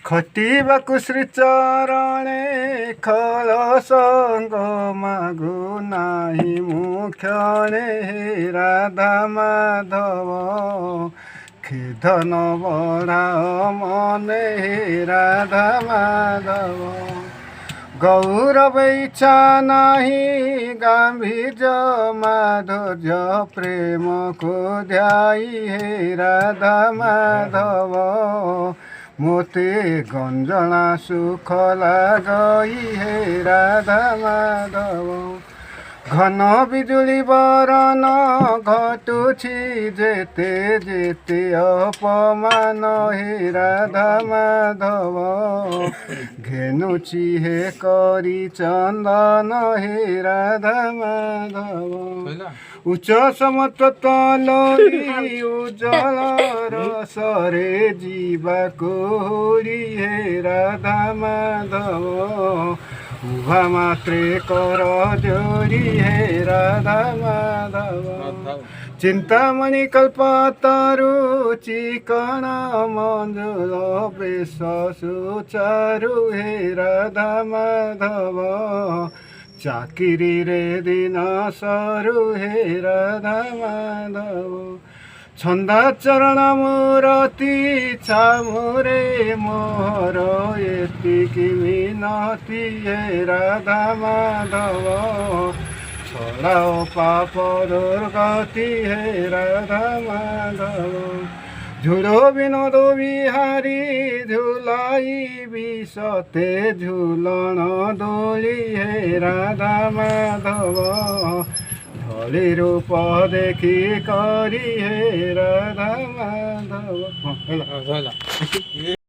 खटिବାକୁ ଶ୍ରୀଚରଣେ ଖଳ ସଙ୍ଗ ମାଗୁ ନାହିଁ ମୁଁ କ୍ଷଣେ ରାଧା ମାଧବ କ୍ଷିଧନ ବଢ଼ାଅ ମନେ ରାଧା ମାଧବ ଗୌରବ ଇଚ୍ଛା ନାହିଁ ଗାମ୍ଭୀର୍ଯ୍ୟ ମାଧୁର୍ଯ୍ୟ ପ୍ରେମକୁ ଧ୍ୟାଇ ହେ ରାଧା ମାଧବ मोते गंजना सुख लागई हे राधा माधव घन बिजुली बरन घटुछि जेते जेते अपमान हे राधा माधव घेनुछि हे करी चंदन हे राधा माधव उच्च समतली उज्जल रसरे जीवाको हे राधा माधव उभा मात्रे कर जोरी हे राधा माधव चिंतामणि कल्पतरु चिकण मंजुल बेश सुचारु हे राधा माधव चाकिरी रे दिन सरू हे राधा माधव छंदा चरण मूरती छामुरे मोर एतिकी मिनती हे राधा माधव छड़ाओ पाप दुर्गति हे राधा माधव झूलो विनोद बिहारी झुलाई विषते झूलन दोली हे राधा माधव धली रूप देखी करी हे राधा माधव।